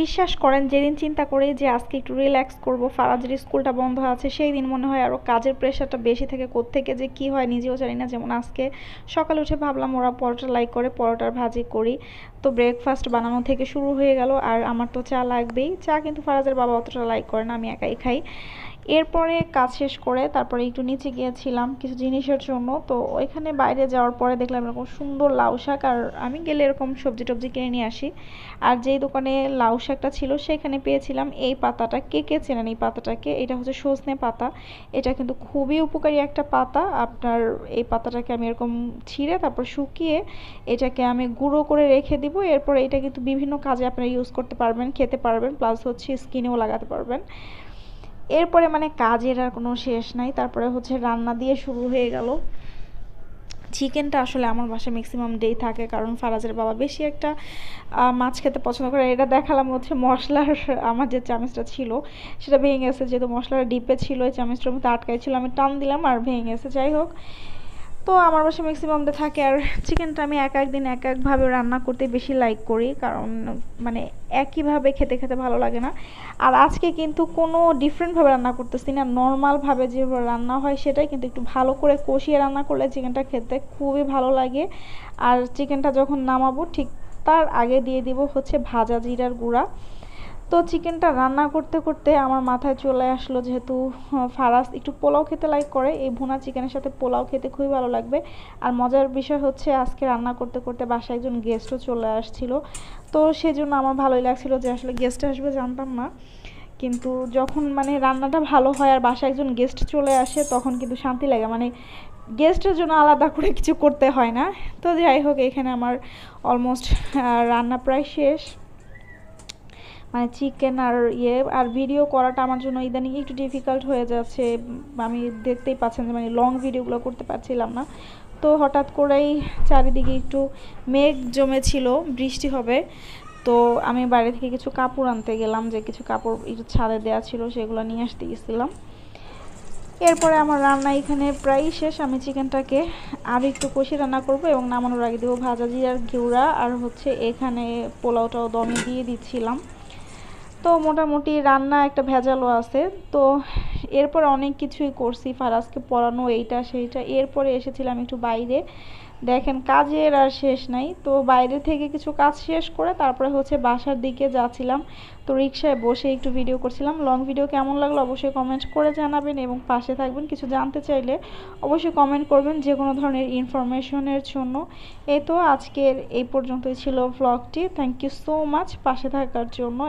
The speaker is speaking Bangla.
বিশ্বাস করেন যেদিন চিন্তা করি যে আজকে একটু রিল্যাক্স করব, ফারাজের স্কুলটা বন্ধ আছে, সেই দিন মনে হয় আরও কাজের প্রেশারটা বেশি থাকে, কোত্থেকে যে কি হয় নিজেও জানি না। যেমন আজকে সকালে উঠে ভাবলাম ওরা পরোটা লাইক করে, পরোটার ভাজি করি, তো ব্রেকফাস্ট বানানো থেকে শুরু হয়ে গেল। আর আমার তো চা লাগবেই, চা কিন্তু ফারাজের বাবা অতটা লাইক করে না, আমি একাই খাই। এরপরে কাজ শেষ করে তারপরে একটু নিচে গিয়েছিলাম কিছু জিনিসের জন্য। তো ওইখানে বাইরে যাওয়ার পরে দেখলাম এরকম সুন্দর লাউ শাক, আর আমি গেলে এরকম সবজি টবজি কিনে নিয়ে আসি। আর যেই দোকানে লাউ শাকটা ছিল সেখানে পেয়েছিলাম এই পাতাটা। কে কে চেনেন এই পাতাটাকে? এটা হচ্ছে সজনে পাতা। এটা কিন্তু খুবই উপকারী একটা পাতা। আপনার এই পাতাটাকে আমি এরকম ছিঁড়ে তারপর শুকিয়ে এটাকে আমি গুঁড়ো করে রেখে দিব। এরপর এটা কিন্তু বিভিন্ন কাজে আপনারা ইউজ করতে পারবেন, খেতে পারবেন, প্লাস হচ্ছে স্কিনেও লাগাতে পারবেন। এরপরে মানে কাজের আর কোনো শেষ নাই। তারপরে হচ্ছে রান্না দিয়ে শুরু হয়ে গেল। চিকেনটা আসলে আমার বাসায় ম্যাক্সিমাম ডেই থাকে, কারণ ফারাজের বাবা বেশি একটা মাছ খেতে পছন্দ করে। এটা দেখালাম হচ্ছে মশলার আমার যে চামচটা ছিল সেটা ভেঙে গেছে, যেহেতু মশলার ডিপে ছিল ওই চামচটার মধ্যে আটকাই ছিল, আমি টান দিলাম আর ভেঙে গেছে। যাই হোক, তো আমার বাসায় ম্যাক্সিমাম ডে থাকে। আর চিকেনটা আমি এক এক দিন এক একভাবে রান্না করতে বেশি লাইক করি, কারণ মানে একইভাবে খেতে খেতে ভালো লাগে না। আর আজকে কিন্তু কোনো ডিফারেন্টভাবে রান্না করতেছি না, নর্মালভাবে যেভাবে রান্না হয় সেটাই, কিন্তু একটু ভালো করে কষিয়ে রান্না করলে চিকেনটা খেতে খুবই ভালো লাগে। আর চিকেনটা যখন নামাবো ঠিক তার আগে দিয়ে দিব হচ্ছে ভাজা জিরার গুঁড়া। তো চিকেনটা রান্না করতে করতে আমার মাথায় চলে আসলো, যেহেতু ফারাজ একটু পোলাও খেতে লাইক করে, এই ভুনা চিকেনের সাথে পোলাও খেতে খুবই ভালো লাগবে। আর মজার বিষয় হচ্ছে আজকে রান্না করতে করতে বাসায় একজন গেস্টও চলে আসছিল। তো সেজন্য আমার ভালোই লাগছিল যে আসলে গেস্ট আসবে জানতাম না, কিন্তু যখন মানে রান্নাটা ভালো হয় আর বাসায় একজন গেস্ট চলে আসে তখন কিন্তু শান্তি লাগে। মানে গেস্টের জন্য আলাদা করে কিছু করতে হয় না। তো যাই হোক, এখানে আমার অলমোস্ট রান্না প্রায় শেষ। মানে চিকেন আর আর ভিডিও করাটা আমার জন্য ইদানিং একটু ডিফিকাল্ট হয়ে যাচ্ছে। আমি দেখতেই পাচ্ছেন যে মানে লং ভিডিওগুলো করতে পারছিলাম না। তো হঠাৎ করেই চারিদিকে একটু মেঘ জমেছিল, বৃষ্টি হবে। তো আমি বাইরে থেকে কিছু কাপড় আনতে গেলাম, যে কিছু কাপড় একটু ছাদে দেওয়া ছিল সেগুলো নিয়ে আসতে গেছিলাম। এরপরে আমার রান্না এখানে প্রায় শেষ। আমি চিকেনটাকে আর একটু কষিয়ে রান্না করব এবং নামানোর আগে দেবো ভাজা জিরার গুঁড়া, আর হচ্ছে এখানে পোলাওটাও দমে দিয়ে দিচ্ছিলাম। তো মোটামুটি রান্না একটা ভেজালও আছে। তো এরপর অনেক কিছুই করছি, ফারাজকে পড়ানো এইটা সেইটা। এরপরে এসেছিলাম একটু বাইরে, দেখেন কাজের আর শেষ নাই। তো বাইরে থেকে কিছু কাজ শেষ করে তারপরে হচ্ছে বাসার দিকে যাচ্ছিলাম। তো রিক্সায় বসে একটু ভিডিও করছিলাম। লং ভিডিও কেমন লাগলো অবশ্যই কমেন্ট করে জানাবেন এবং পাশে থাকবেন। কিছু জানতে চাইলে অবশ্যই কমেন্ট করবেন যে কোনো ধরনের ইনফরমেশনের জন্য। এই তো আজকের এই পর্যন্তই ছিল ভ্লগটি। থ্যাংক ইউ সো মাচ পাশে থাকার জন্য।